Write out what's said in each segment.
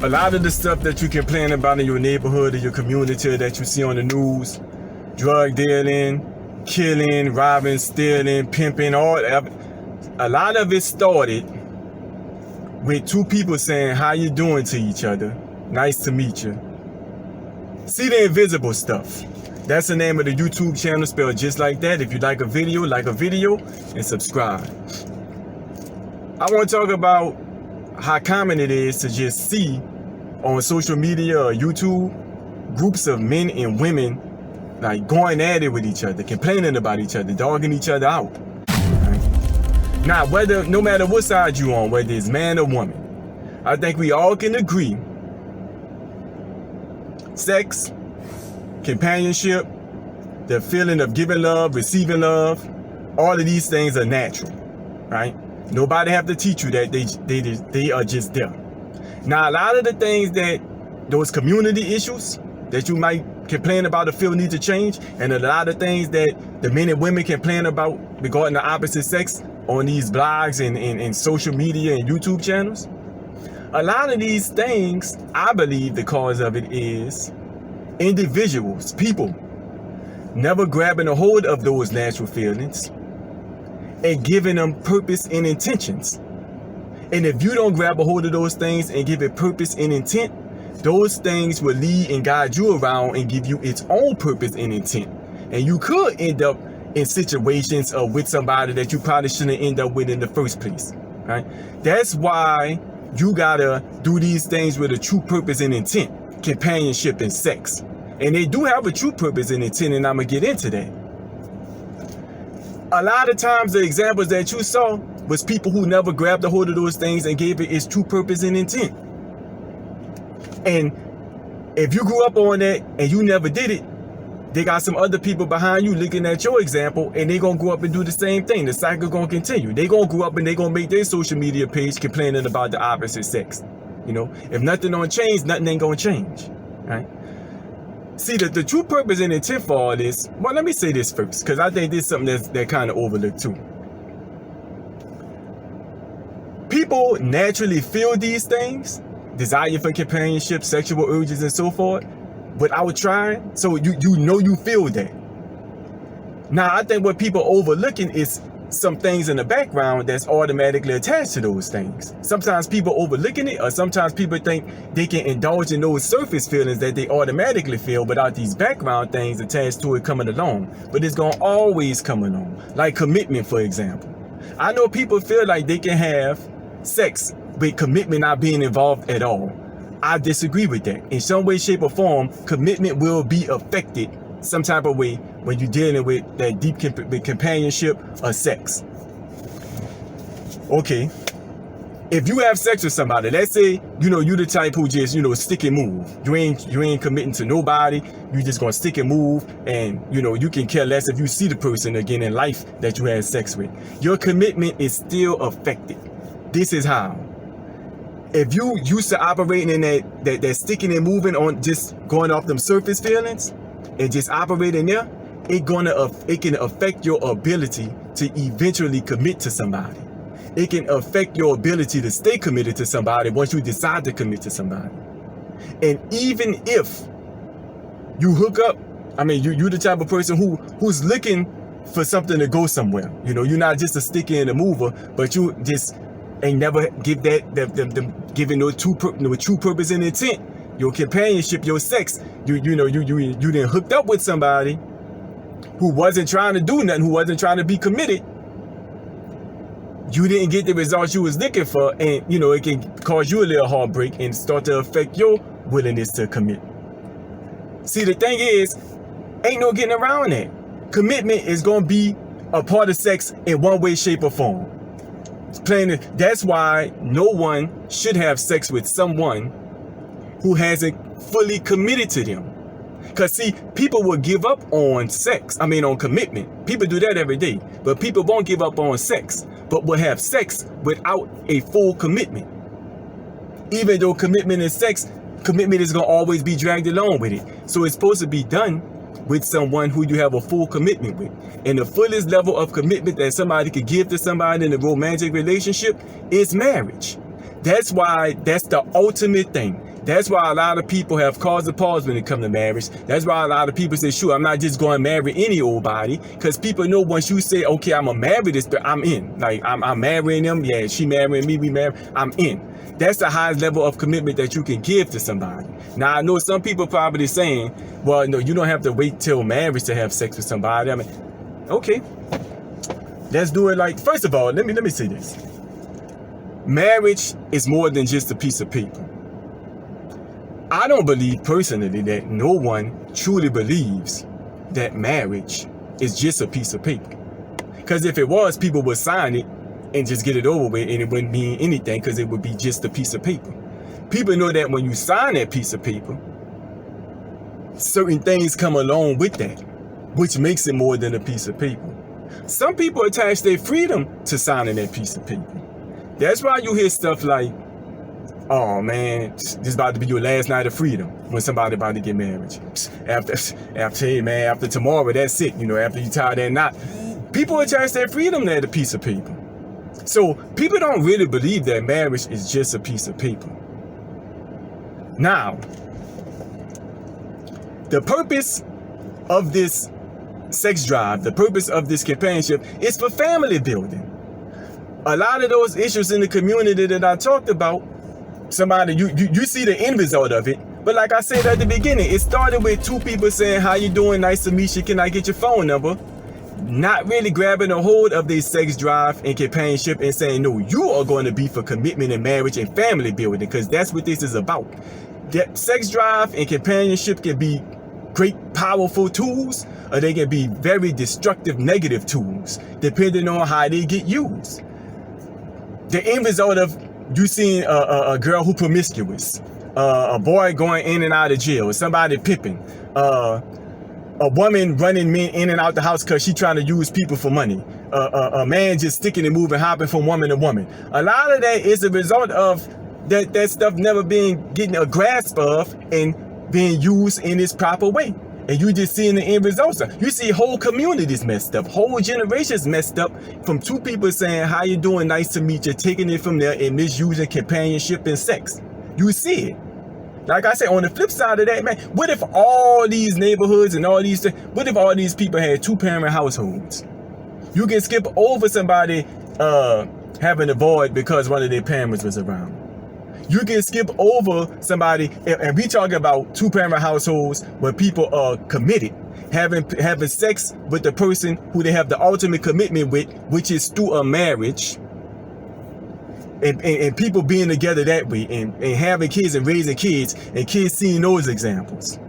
A lot of the stuff that you complain about in your neighborhood or your community that you see on the news, drug dealing, killing, robbing, stealing, pimping, a lot of it started with two people saying, "How you doing?" to each other. "Nice to meet you." See the invisible stuff. That's the name of the YouTube channel, spelled just like that. If you like a video, and subscribe. I want to talk about how common it is to just see on social media or YouTube groups of men and women like going at it with each other, complaining about each other, dogging each other out. Right? Now, no matter what side you on, whether it's man or woman, I think we all can agree sex, companionship, the feeling of giving love, receiving love, all of these things are natural, right? Nobody have to teach you that. They are just there. Now, a lot of the things those community issues that you might complain about or feel need to change, and a lot of things that the men and women complain about regarding the opposite sex on these blogs and social media and YouTube channels, a lot of these things, I believe the cause of it is individuals, people, never grabbing a hold of those natural feelings and giving them purpose and intentions. And if you don't grab a hold of those things and give it purpose and intent, those things will lead and guide you around and give you its own purpose and intent. And you could end up in situations with somebody that you probably shouldn't end up with in the first place, right? That's why you gotta do these things with a true purpose and intent, companionship and sex. And they do have a true purpose and intent, and I'm gonna get into that. A lot of times the examples that you saw was people who never grabbed a hold of those things and gave it its true purpose and intent. And if you grew up on that and you never did it, they got some other people behind you looking at your example, and they gonna grow up and do the same thing. The cycle gonna continue. They gonna grow up and they gonna make their social media page complaining about the opposite sex. You know, if nothing don't change, nothing ain't gonna change, right? See, the true purpose and intent for all this, well, let me say this first, because I think this is something that kind of overlooked too. People naturally feel these things, desire for companionship, sexual urges, and so forth, without trying. So you know you feel that. Now, I think what people overlooking is some things in the background that's automatically attached to those things. Sometimes people overlooking it, or sometimes people think they can indulge in those surface feelings that they automatically feel without these background things attached to it coming along. But it's gonna always come along. Like commitment, for example. I know people feel like they can have sex with commitment not being involved at all. I disagree with that. In some way, shape, or form, commitment will be affected some type of way when you're dealing with that deep companionship or sex. Okay, if you have sex with somebody, let's say, you the type who just, stick and move. You ain't committing to nobody. You just gonna stick and move, and you can care less if you see the person again in life that you had sex with. Your commitment is still affected. This is how. If you used to operating in that sticking and moving on, just going off them surface feelings and just operating there, it can affect your ability to eventually commit to somebody. It can affect your ability to stay committed to somebody once you decide to commit to somebody. And even if you hook up, you the type of person who's looking for something to go somewhere. You're not just a sticker and a mover, but you just ain't never give them giving no true purpose and intent. Your companionship, your sex, you done hooked up with somebody who wasn't trying to do nothing, who wasn't trying to be committed. You didn't get the results you was looking for, and it can cause you a little heartbreak and start to affect your willingness to commit. See, the thing is, ain't no getting around that. Commitment is gonna be a part of sex in one way, shape, or form. That's why no one should have sex with someone who hasn't fully committed to them. Because see, people will give up on on commitment. People do that every day. But people won't give up on sex, but will have sex without a full commitment. Even though commitment is sex, commitment is going to always be dragged along with it. So it's supposed to be done with someone who you have a full commitment with. And the fullest level of commitment that somebody could give to somebody in a romantic relationship is marriage. That's why that's the ultimate thing. That's why a lot of people have cause to pause when it comes to marriage. That's why a lot of people say, sure, I'm not just going to marry any old body. Because people know once you say, okay, I'm going to marry this, but I'm in. Like, I'm marrying them. Yeah, she marrying me, we marry. I'm in. That's the highest level of commitment that you can give to somebody. Now, I know some people probably saying, well, no, you don't have to wait till marriage to have sex with somebody. I mean, okay. Let's do it like, first of all, let me say this. Marriage is more than just a piece of paper. I don't believe personally that no one truly believes that marriage is just a piece of paper. Because if it was, people would sign it and just get it over with, and it wouldn't mean anything because it would be just a piece of paper. People know that when you sign that piece of paper, certain things come along with that, which makes it more than a piece of paper. Some people attach their freedom to signing that piece of paper. That's why you hear stuff like, oh man, this is about to be your last night of freedom when somebody about to get married. After tomorrow, that's it. You know, after you tie that knot. People attach their freedom to a piece of paper. So people don't really believe that marriage is just a piece of paper. Now, the purpose of this sex drive, the purpose of this companionship is for family building. A lot of those issues in the community that I talked about, somebody, you see the end result of it. But like I said at the beginning, it started with two people saying, how you doing? Nice to meet you. Can I get your phone number? Not really grabbing a hold of their sex drive and companionship and saying, no, you are going to be for commitment and marriage and family building, because that's what this is about. That sex drive and companionship can be great, powerful tools, or they can be very destructive, negative tools, depending on how they get used. The end result of you seeing a girl who promiscuous, a boy going in and out of jail, somebody pimping, a woman running men in and out the house because she trying to use people for money, a man just sticking and moving, hopping from woman to woman. A lot of that is a result of that stuff never getting a grasp of and being used in its proper way. And you just seeing the end results. You see whole communities messed up, whole generations messed up from two people saying, how you doing? Nice to meet you, taking it from there and misusing companionship and sex. You see it. Like I said, on the flip side of that, man, what if all these neighborhoods and all these, what if all these people had two-parent households? You can skip over somebody having a void because one of their parents was around. You can skip over somebody, and we talking about two-parent households where people are committed, having sex with the person who they have the ultimate commitment with, which is through a marriage. And people being together that way, and having kids and raising kids, and kids seeing those examples.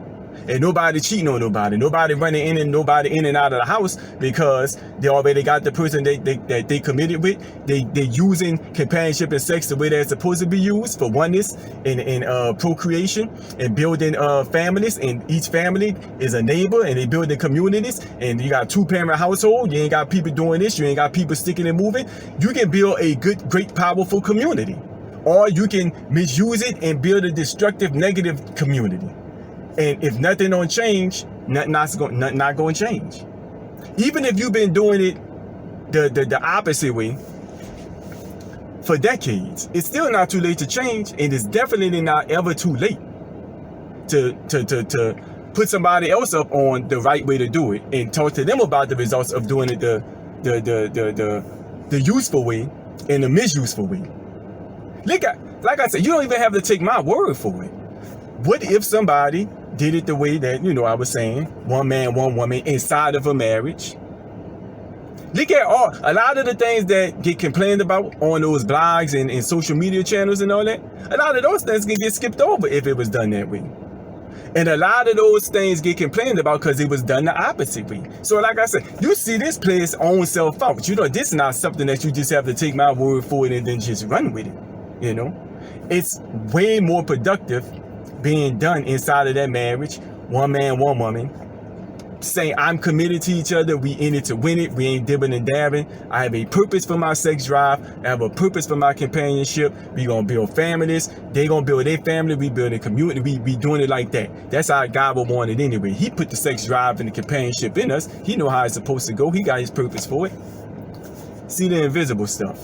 And nobody cheating on nobody, nobody running in and nobody in and out of the house because they already got the person that they committed with. They using companionship and sex the way they're supposed to be used for oneness and procreation and building families. And each family is a neighbor and they building communities. And you got a two-parent household. You ain't got people doing this. You ain't got people sticking and moving. You can build a good, great, powerful community, or you can misuse it and build a destructive, negative community. And if nothing don't change, nothing not going to change. Even if you've been doing it the opposite way for decades, it's still not too late to change, and it's definitely not ever too late to put somebody else up on the right way to do it and talk to them about the results of doing it the useful way and the misuseful way. Like I said, you don't even have to take my word for it. What if somebody did it the way that, I was saying, one man, one woman inside of a marriage? Look at a lot of the things that get complained about on those blogs and social media channels and all that. A lot of those things can get skipped over if it was done that way. And a lot of those things get complained about because it was done the opposite way. So like I said, you see this play its own self out. This is not something that you just have to take my word for it and then just run with it. It's way more productive being done inside of that marriage, one man, one woman, saying I'm committed to each other, we in it to win it, we ain't dibbing and dabbing. I have a purpose for my sex drive, I have a purpose for my companionship. We gonna build families, they gonna build their family, we build a community, we doing it like that. That's how God would want it anyway. He put the sex drive and the companionship in us. He know how it's supposed to go. He got his purpose for it. See the invisible stuff.